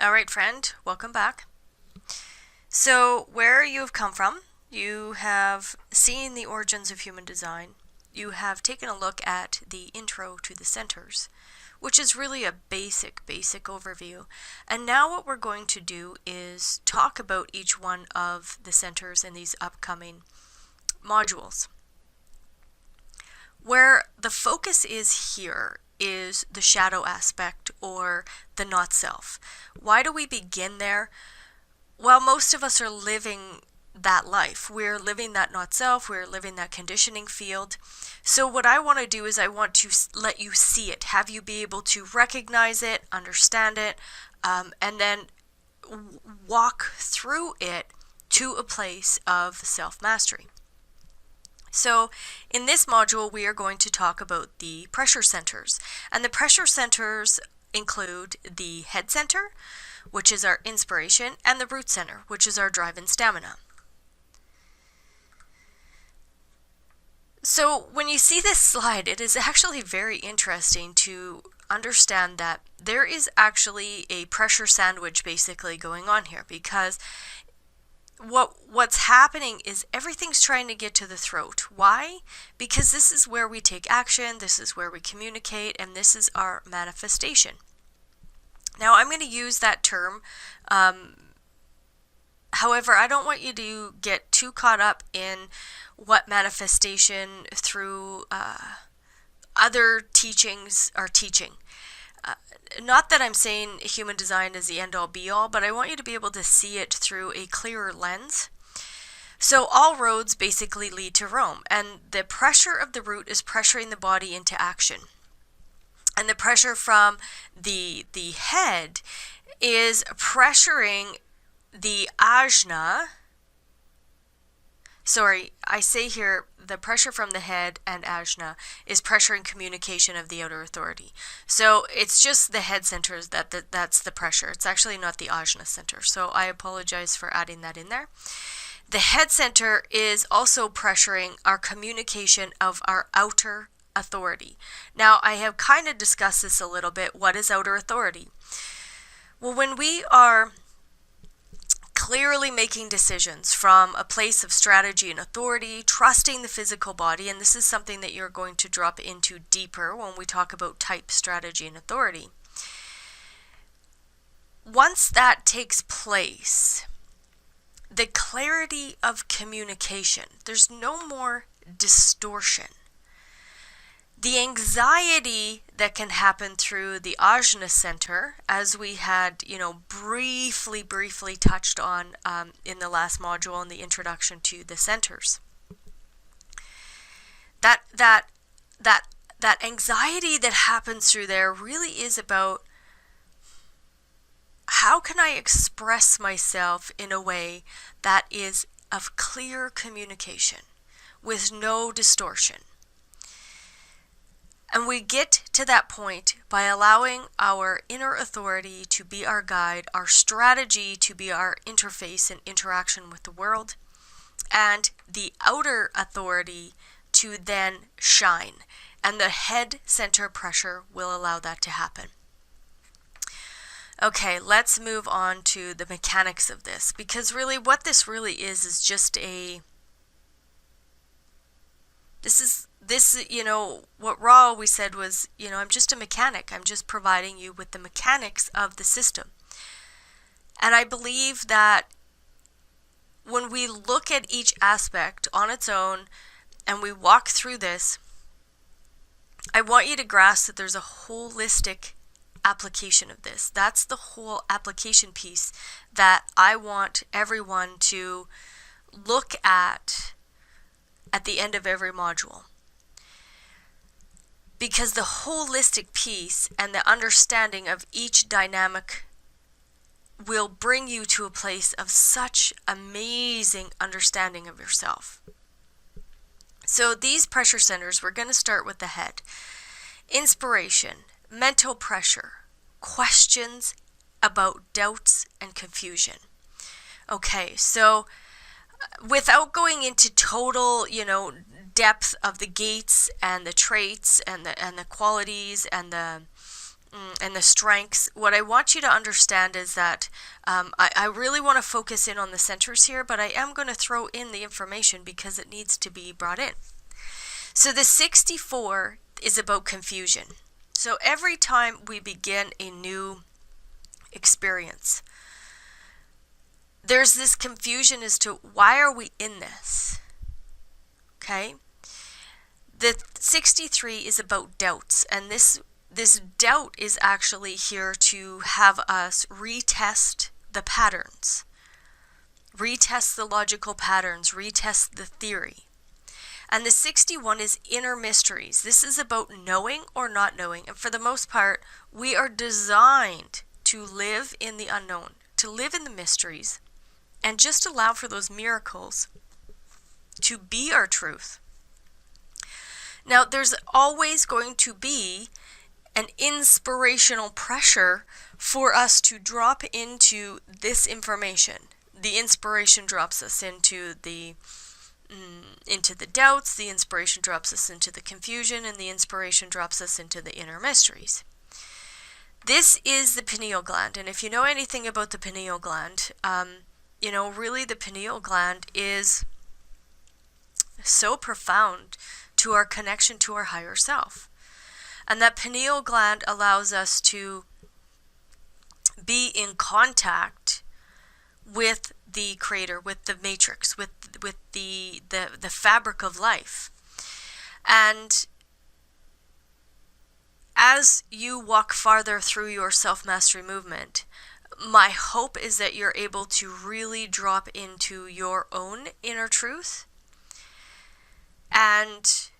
All right, friend, welcome back. So, where you have come from, you have seen the origins of human design. You have taken a look at the intro to the centers, which is really a basic overview. And now what we're going to do is talk about each one of the centers in these upcoming modules. Where the focus is here is the shadow aspect, or the not self. Why do we begin there? Well, most of us are living that life. We're living that not self. We're living that conditioning field. So what I want to do is I want to let you see it, have you be able to recognize it, understand it, and then walk through it to a place of self-mastery. So in this module, we are going to talk about the pressure centers. And the pressure centers include the head center, which is our inspiration, and the root center, which is our drive and stamina. So when you see this slide, it is actually very interesting to understand that there is actually a pressure sandwich basically going on here, because what's happening is everything's trying to get to the throat. Why? Because this is where we take action, this is where we communicate, and this is our manifestation. Now, I'm going to use that term. However, I don't want you to get too caught up in what manifestation through other teachings are teaching. Not that I'm saying human design is the end-all be-all, but I want you to be able to see it through a clearer lens. So all roads basically lead to Rome, and the pressure of the root is pressuring the body into action. And the pressure from the head is pressuring the ajna. Sorry, I say here the pressure from the head and ajna is pressuring communication of the outer authority. So it's just the head centers that's the pressure. It's actually not the ajna center. So I apologize for adding that in there. The head center is also pressuring our communication of our outer authority. Now, I have kind of discussed this a little bit. What is outer authority? Well, when we are clearly making decisions from a place of strategy and authority, trusting the physical body, and this is something that you're going to drop into deeper when we talk about type, strategy, and authority. Once that takes place, the clarity of communication, there's no more distortion. The anxiety that can happen through the ajna center, as we had, briefly touched on in the last module in the introduction to the centers. That anxiety that happens through there really is about how can I express myself in a way that is of clear communication with no distortion. And we get to that point by allowing our inner authority to be our guide, our strategy to be our interface and interaction with the world, and the outer authority to then shine. And the head center pressure will allow that to happen. Okay, let's move on to the mechanics of this, because really what this really is just what Ra always said was, I'm just a mechanic. I'm just providing you with the mechanics of the system. And I believe that when we look at each aspect on its own and we walk through this, I want you to grasp that there's a holistic application of this. That's the whole application piece that I want everyone to look at the end of every module. Because the holistic piece and the understanding of each dynamic will bring you to a place of such amazing understanding of yourself. So these pressure centers, we're going to start with the head. Inspiration, mental pressure, questions about doubts and confusion. Okay, so without going into total, depth of the gates and the traits and the qualities and the and the strengths, what I want you to understand is that I really want to focus in on the centers here, but I am going to throw in the information because it needs to be brought in. So the 64 is about confusion. So every time we begin a new experience, there's this confusion as to why are we in this? Okay? The 63 is about doubts, and this doubt is actually here to have us retest the patterns, retest the logical patterns, retest the theory. And the 61 is inner mysteries. This is about knowing or not knowing. And for the most part, we are designed to live in the unknown, to live in the mysteries, and just allow for those miracles to be our truth. Now, there's always going to be an inspirational pressure for us to drop into this information. The inspiration drops us into the doubts, the inspiration drops us into the confusion, and the inspiration drops us into the inner mysteries. This is the pineal gland, and if you know anything about the pineal gland, really the pineal gland is so profound to our connection to our higher self. And that pineal gland allows us to be in contact with the creator, with the matrix, with the fabric of life. And as you walk farther through your self-mastery movement, my hope is that you're able to really drop into your own inner truth and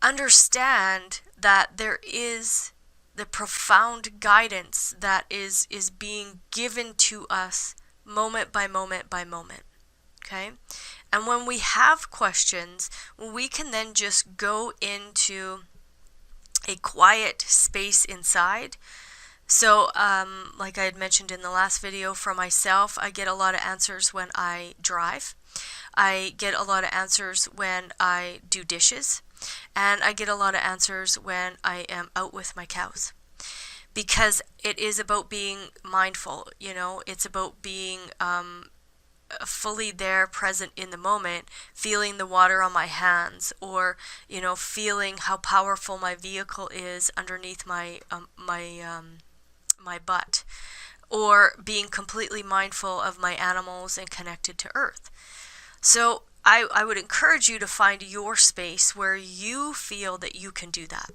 understand that there is the profound guidance that is being given to us moment by moment by moment. Okay? And when we have questions, we can then just go into a quiet space inside. So, like I had mentioned in the last video, for myself, I get a lot of answers when I drive. I get a lot of answers when I do dishes. And I get a lot of answers when I am out with my cows. Because it is about being mindful, it's about being fully there, present in the moment, feeling the water on my hands, or, feeling how powerful my vehicle is underneath my butt, or being completely mindful of my animals and connected to earth. So I would encourage you to find your space where you feel that you can do that.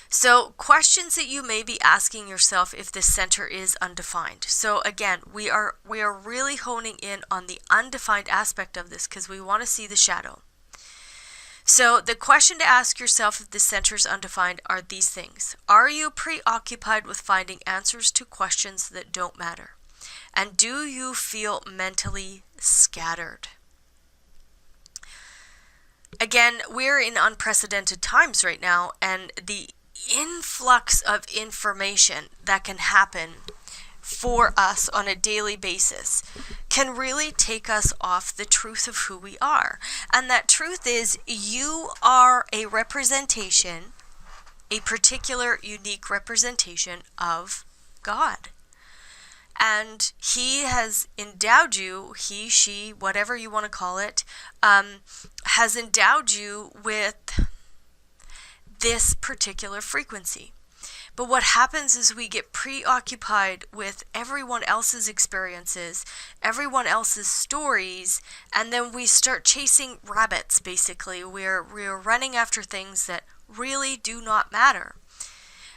So questions that you may be asking yourself if this center is undefined. So again, we are really honing in on the undefined aspect of this because we want to see the shadow. So the question to ask yourself if this center is undefined are these things. Are you preoccupied with finding answers to questions that don't matter? And do you feel mentally scattered? Again, we're in unprecedented times right now, and the influx of information that can happen for us on a daily basis can really take us off the truth of who we are. And that truth is, you are a representation, a particular unique representation of God. And He has endowed you, he, she, whatever you want to call it, has endowed you with this particular frequency. But what happens is we get preoccupied with everyone else's experiences, everyone else's stories, and then we start chasing rabbits, basically. We're running after things that really do not matter.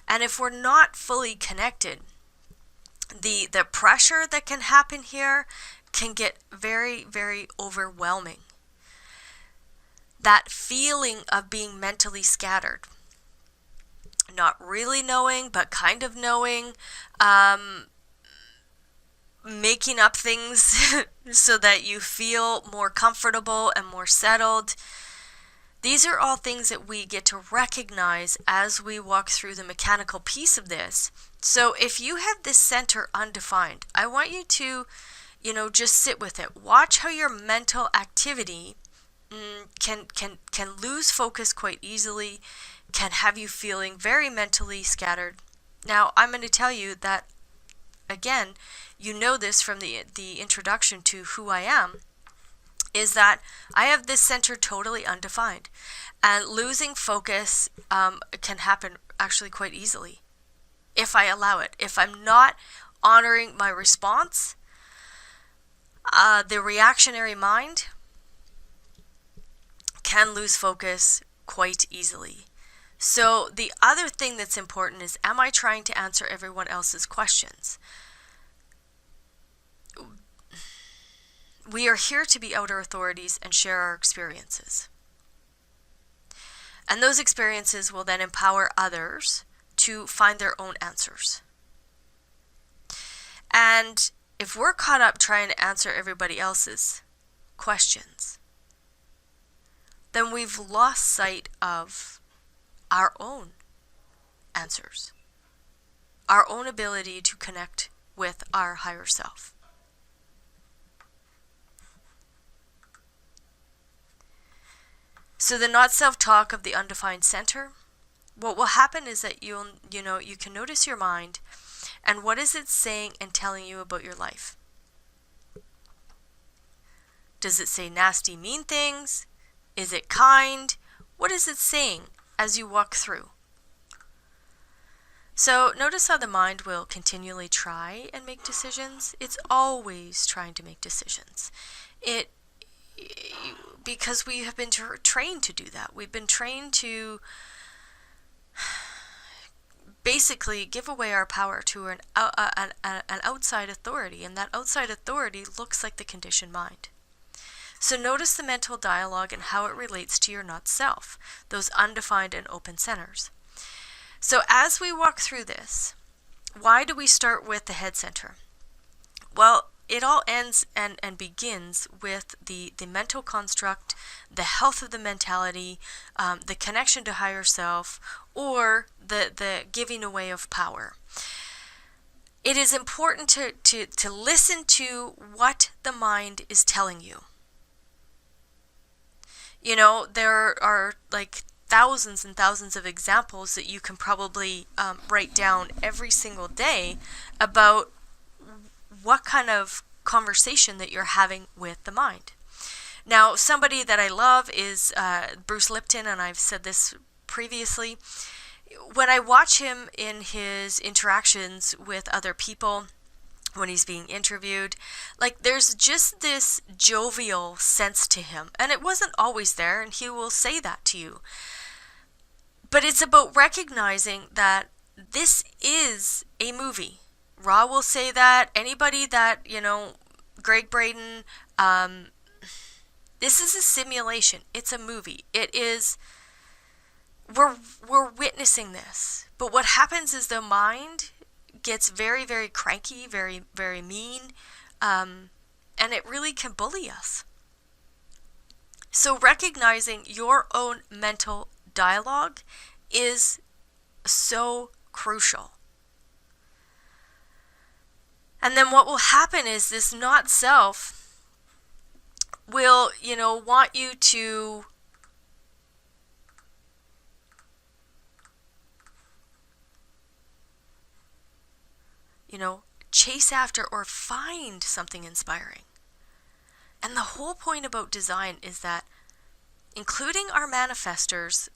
And if we're not fully connected, the pressure that can happen here can get very, very overwhelming. That feeling of being mentally scattered. Not really knowing, but kind of knowing, making up things so that you feel more comfortable and more settled. These are all things that we get to recognize as we walk through the mechanical piece of this. So if you have this center undefined, I want you to, just sit with it. Watch how your mental activity can lose focus quite easily, can have you feeling very mentally scattered. Now, I'm going to tell you that, again, you know this from the introduction to who I am, is that I have this center totally undefined. And losing focus can happen actually quite easily if I allow it. If I'm not honoring my response, the reactionary mind can lose focus quite easily. So the other thing that's important is, am I trying to answer everyone else's questions? We are here to be outer authorities and share our experiences. And those experiences will then empower others to find their own answers. And if we're caught up trying to answer everybody else's questions, then we've lost sight of our own answers, our own ability to connect with our higher self. So the not self-talk of the undefined center, what will happen is that you can notice your mind and what is it saying and telling you about your life. Does it say nasty, mean things? Is it kind? What is it saying as you walk through? So notice how the mind will continually try and make decisions. It's always trying to make decisions. Because we have been trained to do that. We've been trained to basically give away our power to an outside authority, and that outside authority looks like the conditioned mind. So notice the mental dialogue and how it relates to your not self, those undefined and open centers. So as we walk through this, why do we start with the head center? Well, it all ends and begins with the mental construct, the health of the mentality, the connection to higher self, or the giving away of power. It is important to listen to what the mind is telling you. You know, there are like thousands and thousands of examples that you can probably write down every single day about what kind of conversation that you're having with the mind. Now, somebody that I love is Bruce Lipton, and I've said this previously. When I watch him in his interactions with other people, when he's being interviewed, like there's just this jovial sense to him, and it wasn't always there, and he will say that to you. But it's about recognizing that this is a movie. Ra will say that. Anybody that, Greg Braden, this is a simulation. It's a movie. It is, we're witnessing this. But what happens is the mind gets very, very cranky, very, very mean, and it really can bully us. So recognizing your own mental dialogue is so crucial. And then what will happen is this not self will, want you to chase after or find something inspiring. And the whole point about design is that, including our manifestors,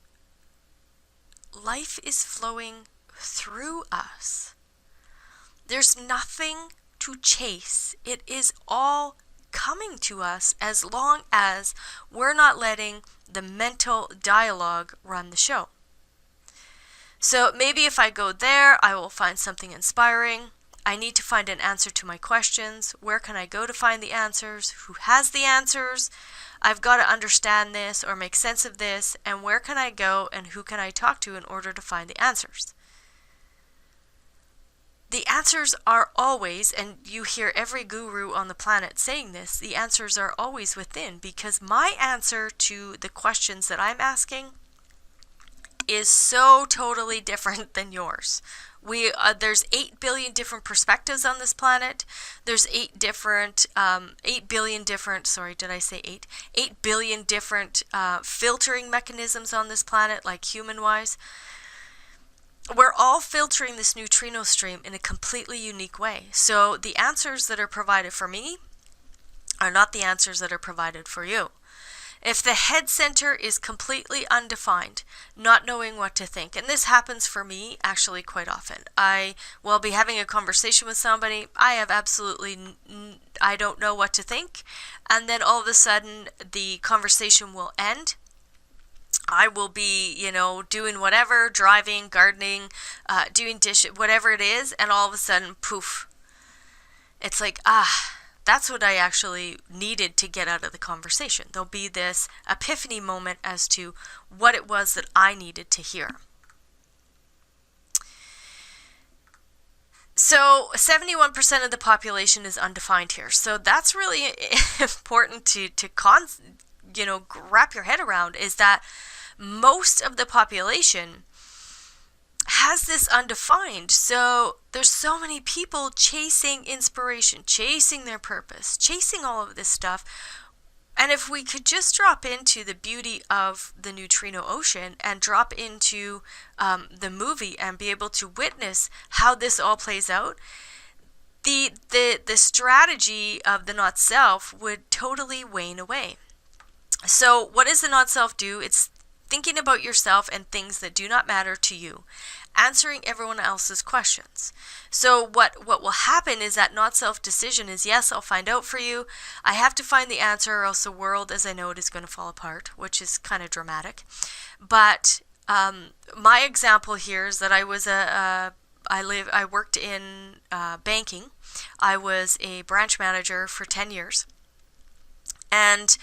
life is flowing through us. There's nothing to chase. It is all coming to us as long as we're not letting the mental dialogue run the show. So maybe if I go there, I will find something inspiring. I need to find an answer to my questions. Where can I go to find the answers? Who has the answers? I've got to understand this or make sense of this. And where can I go and who can I talk to in order to find the answers? The answers are always, and you hear every guru on the planet saying this, the answers are always within, because my answer to the questions that I'm asking is so totally different than yours. There's 8 billion different perspectives on this planet. There's 8 billion different, sorry, did I say 8? 8 billion different filtering mechanisms on this planet, like human-wise. We're all filtering this neutrino stream in a completely unique way. So the answers that are provided for me are not the answers that are provided for you. If the head center is completely undefined, not knowing what to think, and this happens for me actually quite often. I will be having a conversation with somebody, I don't know what to think, and then all of a sudden the conversation will end. I will be, doing whatever, driving, gardening, doing dishes, whatever it is, and all of a sudden, poof. It's like, that's what I actually needed to get out of the conversation. There'll be this epiphany moment as to what it was that I needed to hear. So 71% of the population is undefined here. So that's really important to wrap your head around, is that most of the population has this undefined. So there's so many people chasing inspiration, chasing their purpose, chasing all of this stuff. And if we could just drop into the beauty of the neutrino ocean and drop into the movie and be able to witness how this all plays out, the strategy of the not self would totally wane away. So what does the not self do? It's thinking about yourself and things that do not matter to you, answering everyone else's questions. So what will happen is that not self decision is, yes, I'll find out for you. I have to find the answer, or else the world as I know it is going to fall apart, which is kind of dramatic. But my example here is that I worked in banking. I was a branch manager for 10 years. And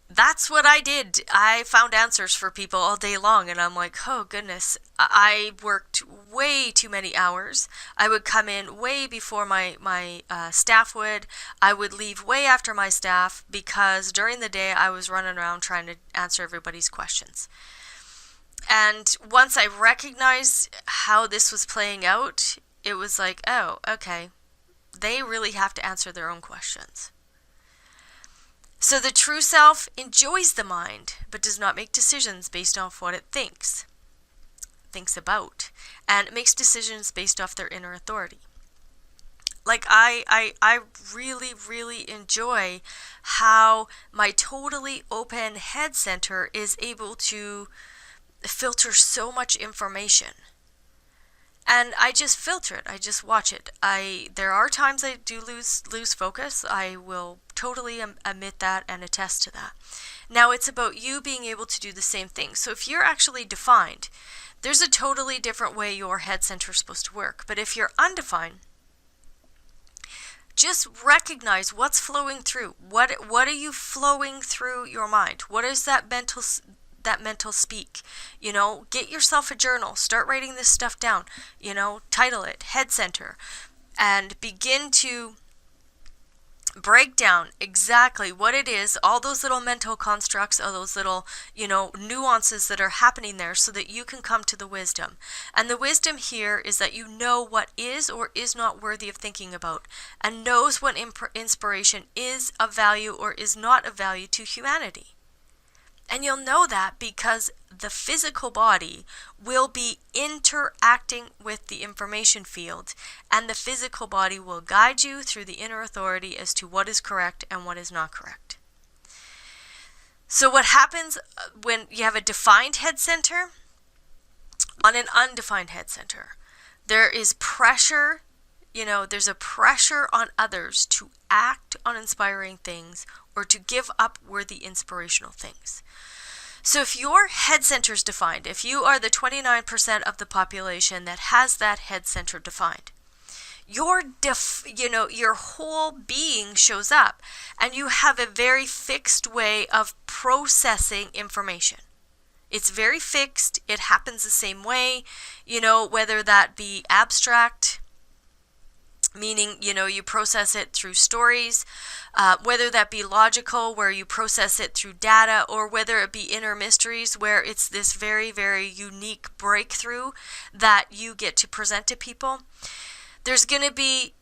that's what I did. I found answers for people all day long, and I'm like, oh goodness, I worked way too many hours. I would come in way before my staff would. I would leave way after my staff, because during the day I was running around trying to answer everybody's questions. And once I recognized how this was playing out, it was like, oh, okay, they really have to answer their own questions. So the true self enjoys the mind, but does not make decisions based off what it thinks about, and it makes decisions based off their inner authority. Like I really, really enjoy how my totally open head center is able to filter so much information. And I just filter it. I just watch it. There are times I do lose focus. I will totally admit that and attest to that. Now it's about you being able to do the same thing. So if you're actually defined, there's a totally different way your head center is supposed to work. But if you're undefined, just recognize what's flowing through. What are you flowing through your mind? What is that mental speak? Get yourself a journal, start writing this stuff down, title it Head Center, and begin to break down exactly what it is, all those little mental constructs, all those little, nuances that are happening there, so that you can come to the wisdom. And the wisdom here is that you know what is or is not worthy of thinking about, and knows what inspiration is of value or is not of value to humanity. And you'll know that because the physical body will be interacting with the information field, and the physical body will guide you through the inner authority as to what is correct and what is not correct. So what happens when you have a defined head center on an undefined head center? There is pressure, there's a pressure on others to act on inspiring things or to give up worthy inspirational things. So if your head center is defined, if you are the 29% of the population that has that head center defined, your whole being shows up, and you have a very fixed way of processing information. It's very fixed. It happens the same way, whether that be abstract meaning, you process it through stories, whether that be logical, where you process it through data, or whether it be inner mysteries, where it's this very, very unique breakthrough that you get to present to people. There's going to be,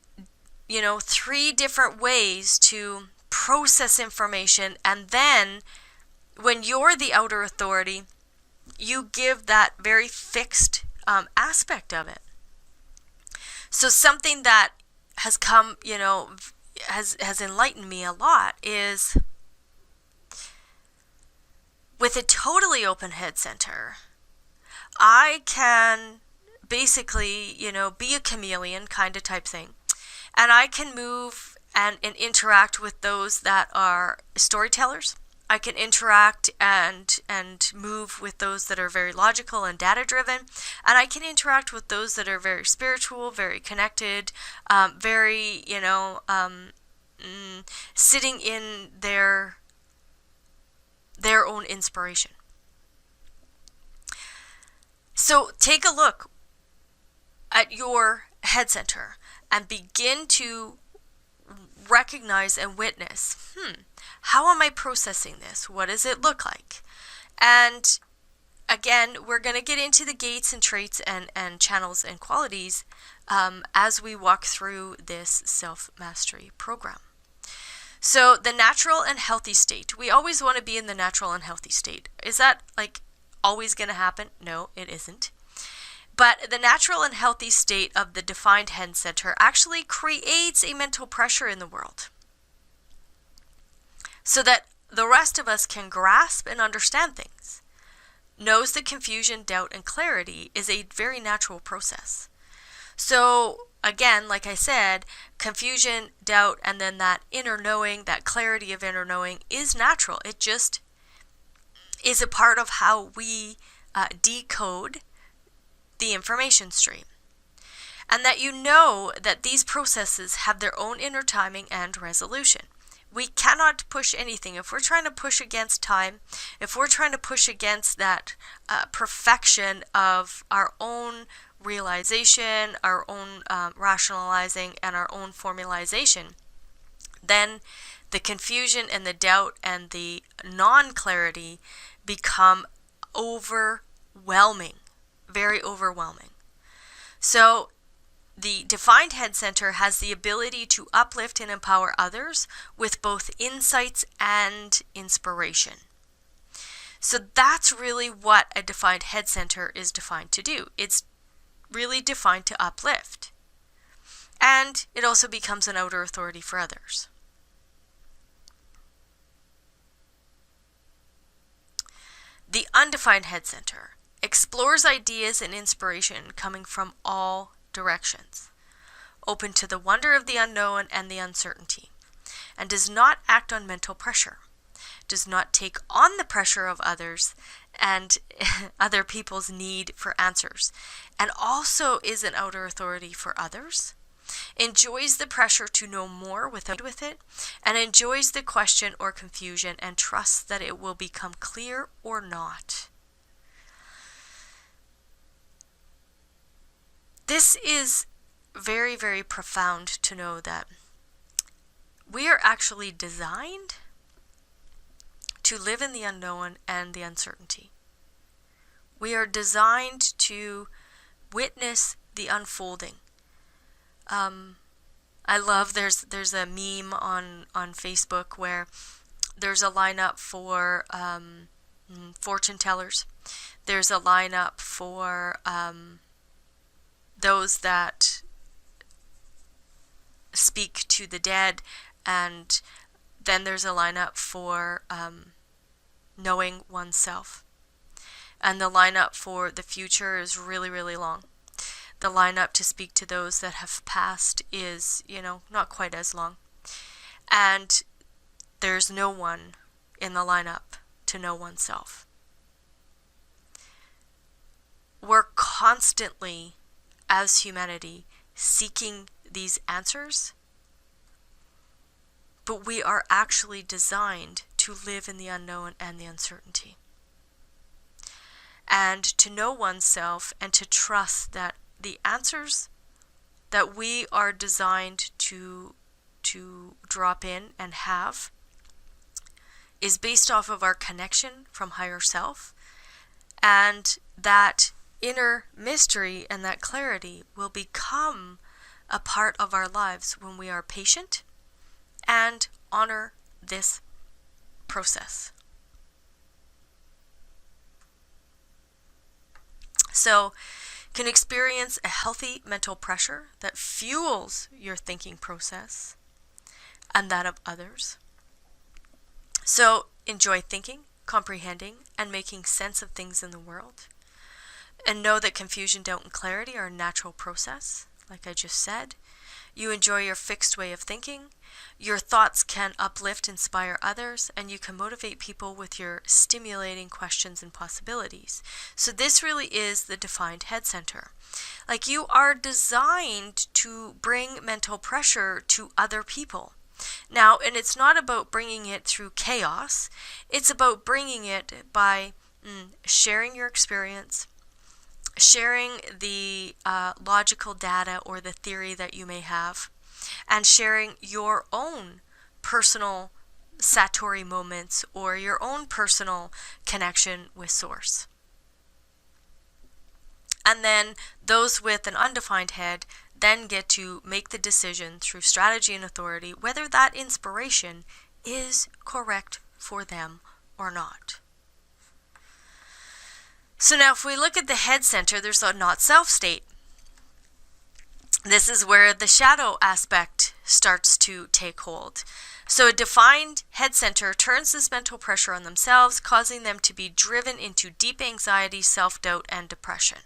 3 different ways to process information, and then when you're the outer authority, you give that very fixed aspect of it. So something that has come, has enlightened me a lot is with a totally open head center, I can basically, be a chameleon kind of type thing. And I can move and interact with those that are storytellers. I can interact and move with those that are very logical and data driven, and I can interact with those that are very spiritual, very connected, very sitting in their own inspiration. So take a look at your head center and begin to recognize and witness, how am I processing this? What does it look like? And again, we're going to get into the gates and traits and channels and qualities as we walk through this self-mastery program. So the natural and healthy state. We always want to be in the natural and healthy state. Is that always going to happen? No, it isn't. But the natural and healthy state of the defined head center actually creates a mental pressure in the world, so that the rest of us can grasp and understand things. Knows that confusion, doubt, and clarity is a very natural process. So again, like I said, confusion, doubt, and then that inner knowing, that clarity of inner knowing is natural. It just is a part of how we decode the information stream. And that that these processes have their own inner timing and resolution. We cannot push anything. If we're trying to push against time, if we're trying to push against that perfection of our own realization, our own rationalizing, and our own formalization, then the confusion and the doubt and the non-clarity become overwhelming, very overwhelming. So the defined head center has the ability to uplift and empower others with both insights and inspiration. So that's really what a defined head center is defined to do. It's really defined to uplift. And it also becomes an outer authority for others. The undefined head center explores ideas and inspiration coming from all directions, open to the wonder of the unknown and the uncertainty, and does not act on mental pressure, does not take on the pressure of others and other people's need for answers, and also is an outer authority for others, enjoys the pressure to know more with it, and enjoys the question or confusion and trusts that it will become clear or not. This is very, very profound to know that we are actually designed to live in the unknown and the uncertainty. We are designed to witness the unfolding. I love there's a meme on Facebook where there's a lineup for fortune tellers. There's a lineup for those that speak to the dead, and then there's a lineup for knowing oneself. And the lineup for the future is really, really long. The lineup to speak to those that have passed is, not quite as long. And there's no one in the lineup to know oneself. We're constantly, as humanity, seeking these answers, but we are actually designed to live in the unknown and the uncertainty. And to know oneself and to trust that the answers that we are designed to drop in and have is based off of our connection from higher self, and that inner mystery and that clarity will become a part of our lives when we are patient and honor this process. So, can experience a healthy mental pressure that fuels your thinking process and that of others. So, enjoy thinking, comprehending, and making sense of things in the world. And know that confusion, doubt, and clarity are a natural process, like I just said. You enjoy your fixed way of thinking. Your thoughts can uplift, inspire others, and you can motivate people with your stimulating questions and possibilities. So this really is the defined head center. Like, you are designed to bring mental pressure to other people. Now, and it's not about bringing it through chaos. It's about bringing it by sharing your experience, sharing the logical data or the theory that you may have, and sharing your own personal Satori moments or your own personal connection with Source. And then those with an undefined head then get to make the decision through strategy and authority whether that inspiration is correct for them or not. So now if we look at the head center, there's a not self state. This is where the shadow aspect starts to take hold. So a defined head center turns this mental pressure on themselves, causing them to be driven into deep anxiety, self-doubt, and depression.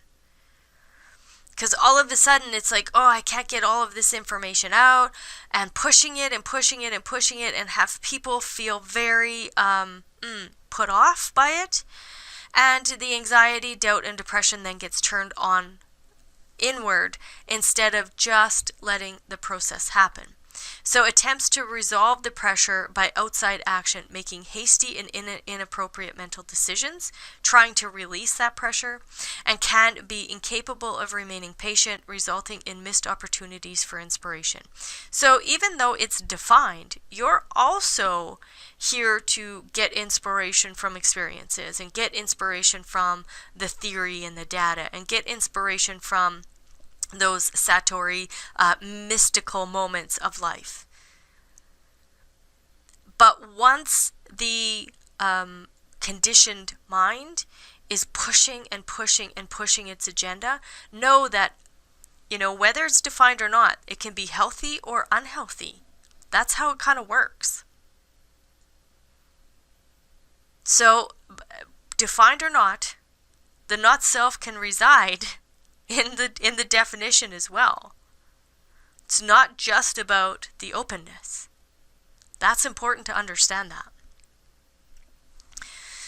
Because all of a sudden it's like, oh, I can't get all of this information out, and pushing it and pushing it and pushing it, and have people feel very put off by it. And the anxiety, doubt, and depression then gets turned on inward instead of just letting the process happen. So attempts to resolve the pressure by outside action, making hasty and inappropriate mental decisions, trying to release that pressure, and can be incapable of remaining patient, resulting in missed opportunities for inspiration. So even though it's defined, you're also here to get inspiration from experiences, and get inspiration from the theory and the data, and get inspiration from those Satori mystical moments of life. But once the conditioned mind is pushing and pushing and pushing its agenda, know that, whether it's defined or not, it can be healthy or unhealthy. That's how it kind of works. So, defined or not, the not self can reside in the definition as well. It's not just about the openness. That's important to understand that.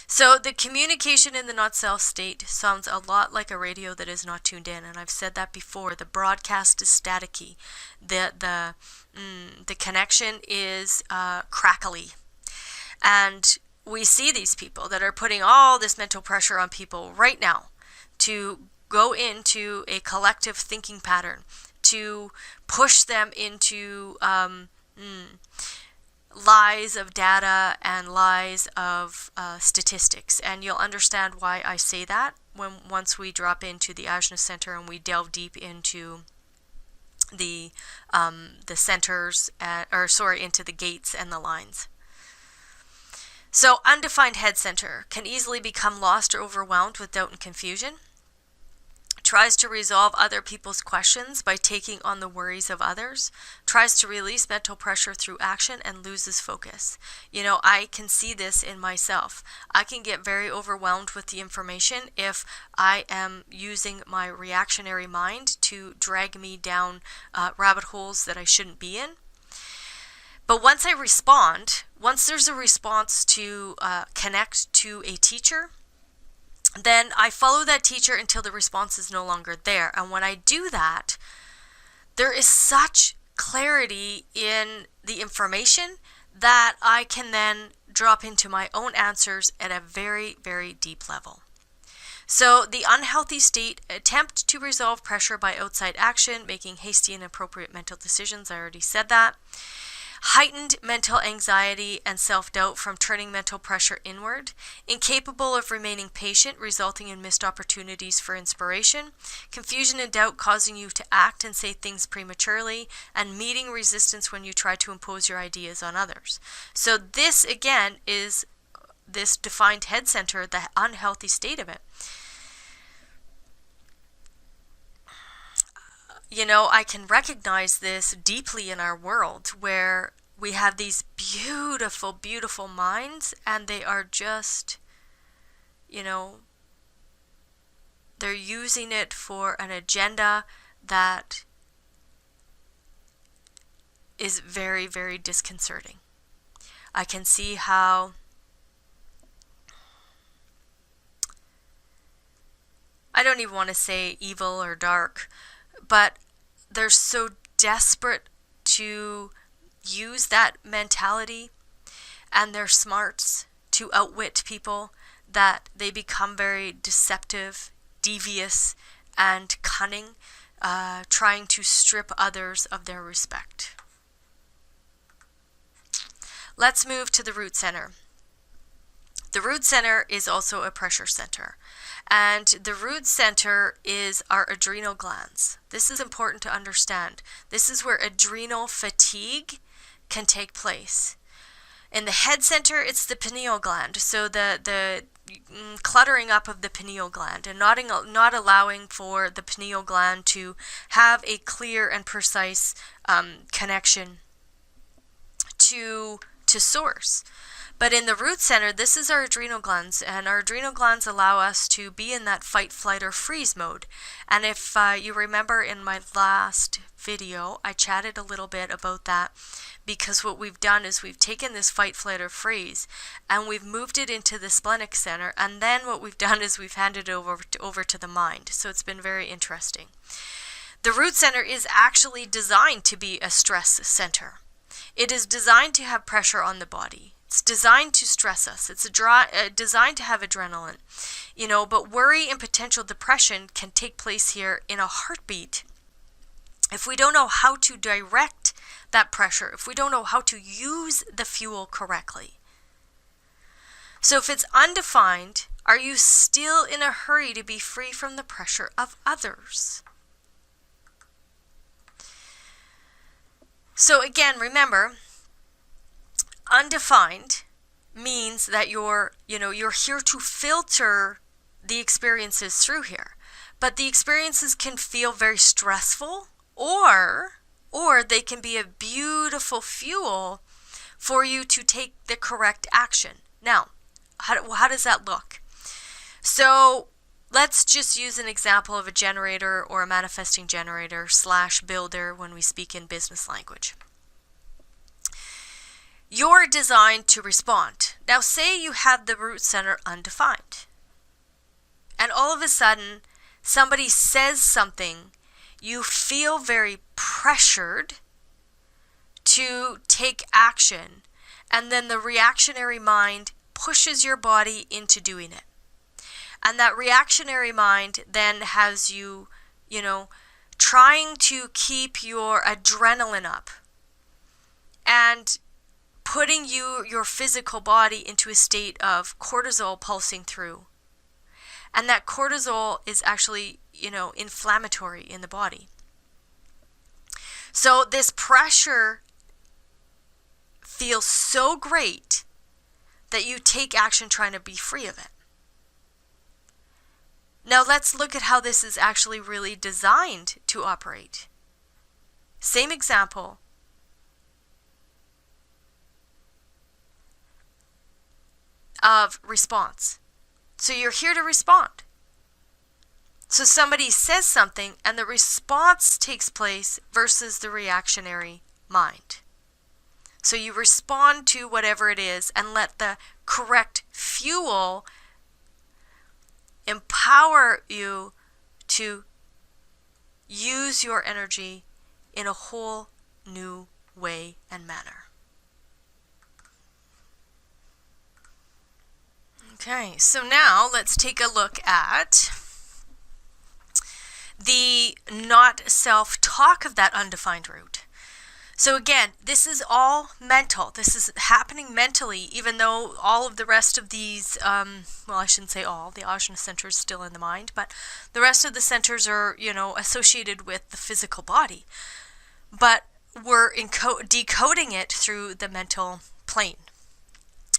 So the communication in the not self state sounds a lot like a radio that is not tuned in, and I've said that before. The broadcast is staticky. The connection is crackly, and we see these people that are putting all this mental pressure on people right now to go into a collective thinking pattern, to push them into lies of data and lies of statistics. And you'll understand why I say that once we drop into the Ajna Center and we delve deep into the centers, into the gates and the lines. So undefined head center can easily become lost or overwhelmed with doubt and confusion. Tries to resolve other people's questions by taking on the worries of others, tries to release mental pressure through action, and loses focus. I can see this in myself. I can get very overwhelmed with the information if I am using my reactionary mind to drag me down rabbit holes that I shouldn't be in. But once I respond, once there's a response to connect to a teacher, then I follow that teacher until the response is no longer there. And when I do that, there is such clarity in the information that I can then drop into my own answers at a very, very deep level. So the unhealthy state, attempt to resolve pressure by outside action, making hasty and inappropriate mental decisions. I already said that. Heightened mental anxiety and self-doubt from turning mental pressure inward, incapable of remaining patient, resulting in missed opportunities for inspiration, confusion and doubt causing you to act and say things prematurely, and meeting resistance when you try to impose your ideas on others. So this, again, is this defined head center, the unhealthy state of it. You know, I can recognize this deeply in our world where we have these beautiful, beautiful minds, and they are just, you know, they're using it for an agenda that is very, very disconcerting. I can see how I don't even want to say evil or dark, but they're so desperate to use that mentality and their smarts to outwit people that they become very deceptive, devious, and cunning, trying to strip others of their respect. Let's move to the root center. The root center is also a pressure center. And the root center is our adrenal glands. This is important to understand. This is where adrenal fatigue can take place. In the head center, it's the pineal gland. So the cluttering up of the pineal gland and not allowing for the pineal gland to have a clear and precise connection to source. But in the root center, this is our adrenal glands, and our adrenal glands allow us to be in that fight, flight, or freeze mode. And if you remember in my last video, I chatted a little bit about that, because what we've done is we've taken this fight, flight, or freeze, and we've moved it into the splenic center, and then what we've done is we've handed it over to the mind. So it's been very interesting. The root center is actually designed to be a stress center. It is designed to have pressure on the body. It's designed to stress us. It's designed to have adrenaline, you know, but worry and potential depression can take place here in a heartbeat if we don't know how to direct that pressure, if we don't know how to use the fuel correctly. So if it's undefined, are you still in a hurry to be free from the pressure of others? So again, remember, undefined means that you're here to filter the experiences through here. But the experiences can feel very stressful, or they can be a beautiful fuel for you to take the correct action. Now, how does that look? So let's just use an example of a generator or a manifesting generator / builder when we speak in business language. You're designed to respond. Now, say you have the root center undefined, and all of a sudden, somebody says something, you feel very pressured to take action, and then the reactionary mind pushes your body into doing it. And that reactionary mind then has you, trying to keep your adrenaline up and putting your physical body into a state of cortisol pulsing through. And that cortisol is actually, inflammatory in the body. So this pressure feels so great that you take action trying to be free of it. Now let's look at how this is actually really designed to operate. Same example. Of response. So you're here to respond. So somebody says something and the response takes place versus the reactionary mind. So you respond to whatever it is and let the correct fuel empower you to use your energy in a whole new way and manner. Okay, so now let's take a look at the not self-talk of that undefined root. So again, this is all mental. This is happening mentally, even though all of the rest of these, well, I shouldn't say all, the ajna center is still in the mind, but the rest of the centers are, associated with the physical body. But we're decoding it through the mental plane.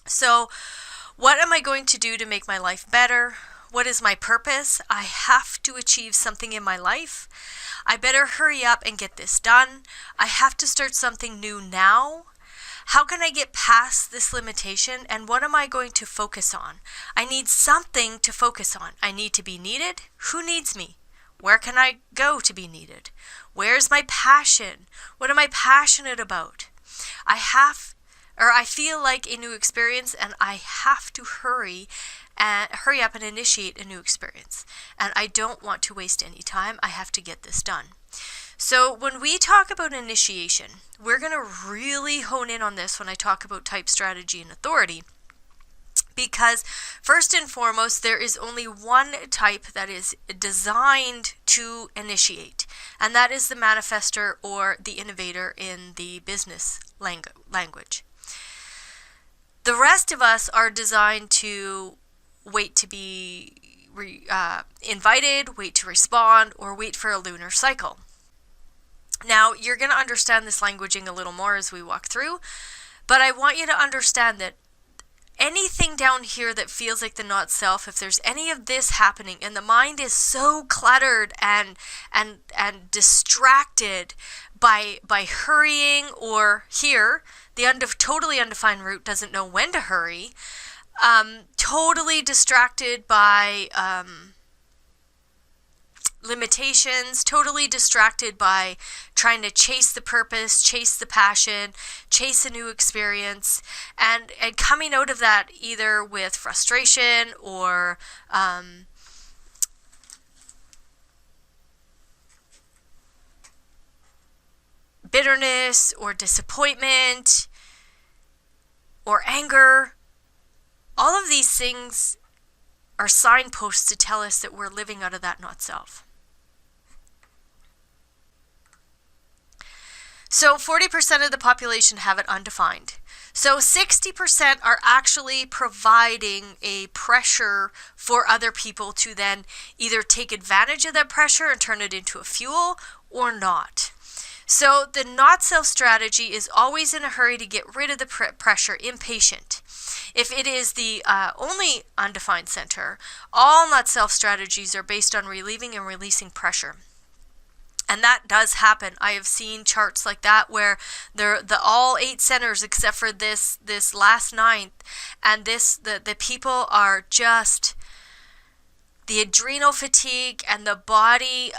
So what am I going to do to make my life better? What is my purpose? I have to achieve something in my life. I better hurry up and get this done. I have to start something new now. How can I get past this limitation, and what am I going to focus on? I need something to focus on. I need to be needed. Who needs me? Where can I go to be needed? Where's my passion? What am I passionate about? I feel like a new experience, and I have to hurry up and initiate a new experience. And I don't want to waste any time. I have to get this done. So when we talk about initiation, we're going to really hone in on this when I talk about type, strategy, and authority. Because first and foremost, there is only one type that is designed to initiate, and that is the manifester or the innovator in the business language. The rest of us are designed to wait to be invited, wait to respond, or wait for a lunar cycle. Now, you're going to understand this languaging a little more as we walk through, but I want you to understand that anything down here that feels like the not self, if there's any of this happening and the mind is so cluttered and distracted by hurrying, or here, the totally undefined root doesn't know when to hurry, totally distracted by limitations, totally distracted by trying to chase the purpose, chase the passion, chase a new experience, and coming out of that either with frustration or bitterness or disappointment or anger. All of these things are signposts to tell us that we're living out of that not self. So 40% of the population have it undefined. So 60% are actually providing a pressure for other people to then either take advantage of that pressure and turn it into a fuel or not. So the not self strategy is always in a hurry to get rid of the pressure, impatient. If it is the only undefined center, all not self strategies are based on relieving and releasing pressure. And that does happen. I have seen charts like that where the all 8 centers except for this last 9th, and the people are just, the adrenal fatigue and the body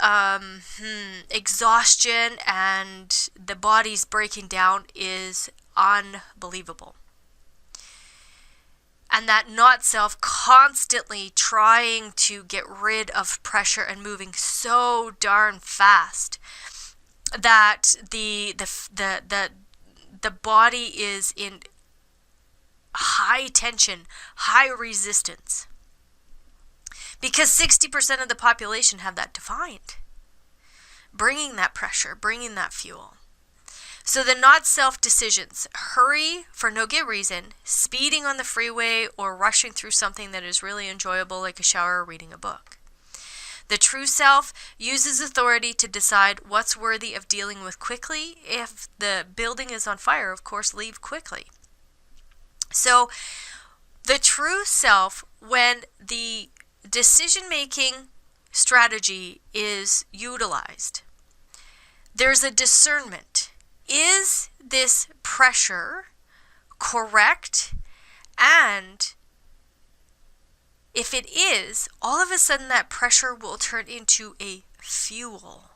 exhaustion and the body's breaking down is unbelievable. And that not self constantly trying to get rid of pressure and moving so darn fast that the body is in high tension, high resistance. Because 60% of the population have that defined. Bringing that pressure, bringing that fuel. So the not self decisions: hurry for no good reason, speeding on the freeway, or rushing through something that is really enjoyable like a shower or reading a book. The true self uses authority to decide what's worthy of dealing with quickly. If the building is on fire, of course, leave quickly. So the true self, when the decision-making strategy is utilized, there's a discernment. Is this pressure correct? And if it is, all of a sudden that pressure will turn into a fuel.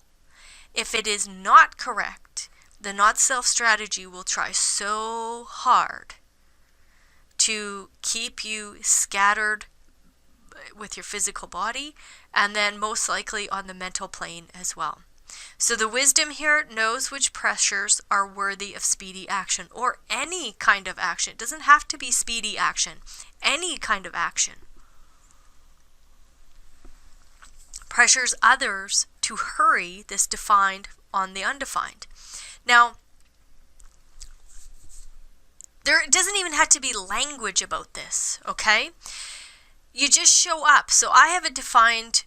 If it is not correct, the not self strategy will try so hard to keep you scattered with your physical body, and then most likely on the mental plane as well. So the wisdom here knows which pressures are worthy of speedy action, or any kind of action. It doesn't have to be speedy action, any kind of action. Pressures others to hurry this defined on the undefined. Now, there doesn't even have to be language about this, okay? You just show up. So I have a defined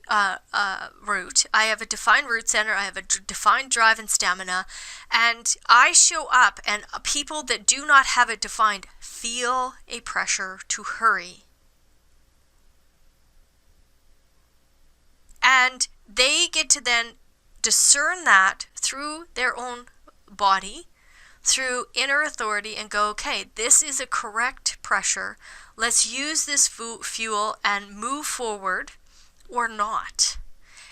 route. I have a defined root center. I have a defined drive and stamina. And I show up, and people that do not have it defined feel a pressure to hurry. And they get to then discern that through their own body, through inner authority, and go, okay, this is a correct pressure. Let's use this fuel and move forward, or not.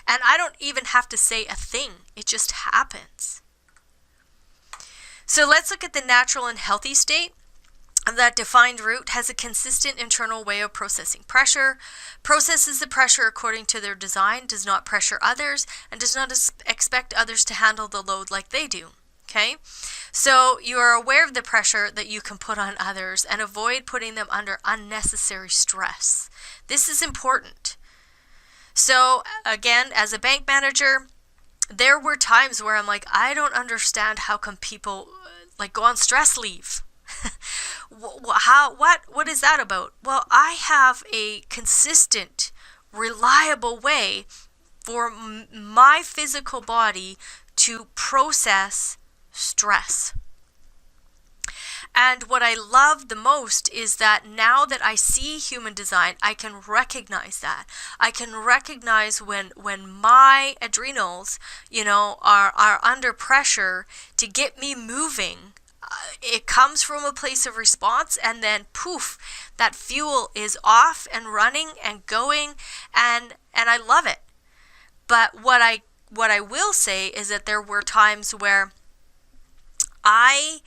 And I don't even have to say a thing. It just happens. So let's look at the natural and healthy state. That defined route has a consistent internal way of processing pressure, processes the pressure according to their design, does not pressure others, and does not expect others to handle the load like they do. Okay? So you are aware of the pressure that you can put on others and avoid putting them under unnecessary stress. This is important. So again, as a bank manager, there were times where I'm like, I don't understand how come people like go on stress leave. What is that about? Well, I have a consistent, reliable way for my physical body to process stress. And what I love the most is that now that I see human design, I can recognize that. I can recognize when my adrenals, are under pressure to get me moving. It comes from a place of response, and then poof, that fuel is off and running and going, and I love it. But what I will say is that there were times where I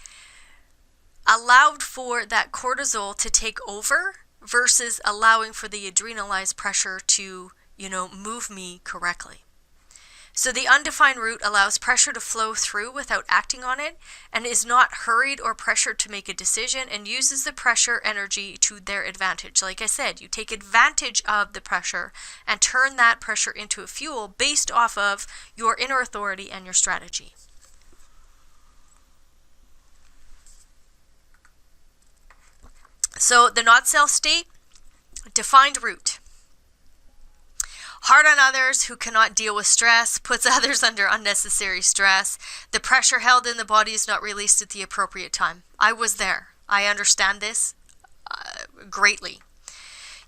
allowed for that cortisol to take over versus allowing for the adrenalized pressure to, move me correctly. So the undefined route allows pressure to flow through without acting on it, and is not hurried or pressured to make a decision, and uses the pressure energy to their advantage. Like I said, you take advantage of the pressure and turn that pressure into a fuel based off of your inner authority and your strategy. So the not self state, defined route. Hard on others who cannot deal with stress, puts others under unnecessary stress. The pressure held in the body is not released at the appropriate time. I was there. I understand this greatly.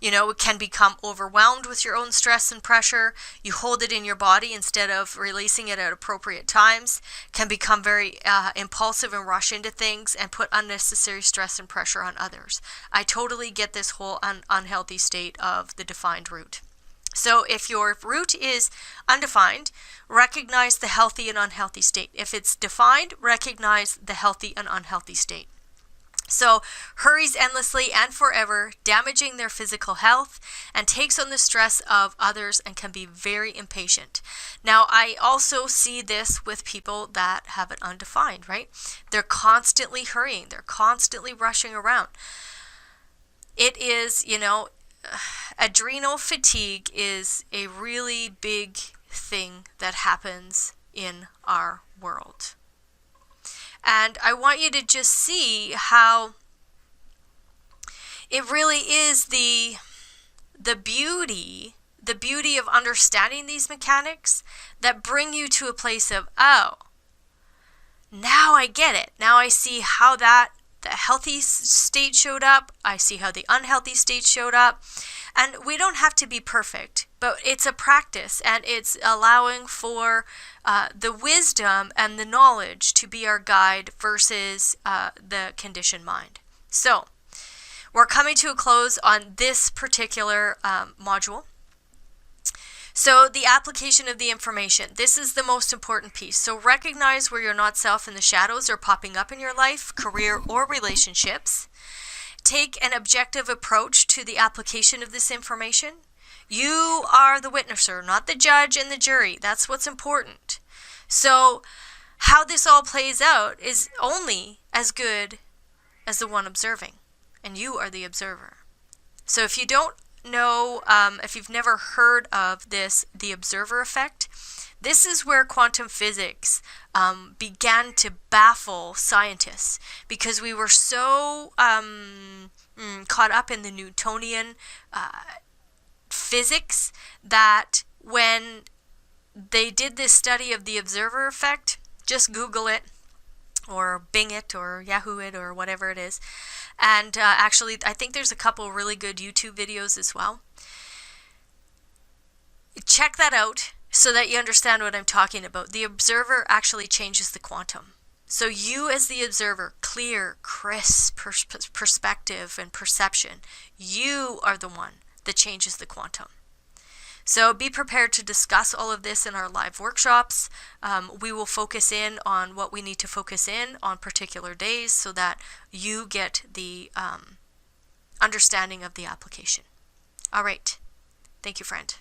It can become overwhelmed with your own stress and pressure. You hold it in your body instead of releasing it at appropriate times. Can become very impulsive and rush into things and put unnecessary stress and pressure on others. I totally get this whole unhealthy state of the defined route. So if your root is undefined, recognize the healthy and unhealthy state. If it's defined, recognize the healthy and unhealthy state. So hurries endlessly and forever, damaging their physical health, and takes on the stress of others and can be very impatient. Now, I also see this with people that have it undefined, right? They're constantly hurrying. They're constantly rushing around. It is, adrenal fatigue is a really big thing that happens in our world. And I want you to just see how it really is the beauty of understanding these mechanics that bring you to a place of, oh, now I get it. Now I see how the healthy state showed up. I see how the unhealthy state showed up. And we don't have to be perfect, but it's a practice, and it's allowing for the wisdom and the knowledge to be our guide versus the conditioned mind. So we're coming to a close on this particular module. So the application of the information. This is the most important piece. So recognize where your not self and the shadows are popping up in your life, career, or relationships. Take an objective approach to the application of this information. You are the witnesser, not the judge and the jury. That's what's important. So how this all plays out is only as good as the one observing, and you are the observer. So if you don't know, if you've never heard of this, the observer effect, this is where quantum physics began to baffle scientists, because we were so caught up in the Newtonian physics that when they did this study of the observer effect, just Google it or Bing it or Yahoo it or whatever it is. And actually, I think there's a couple really good YouTube videos as well. Check that out so that you understand what I'm talking about. The observer actually changes the quantum. So you as the observer, clear, crisp perspective and perception, you are the one that changes the quantum. So be prepared to discuss all of this in our live workshops. We will focus in on what we need to focus in on particular days so that you get the understanding of the application. All right. Thank you, friend.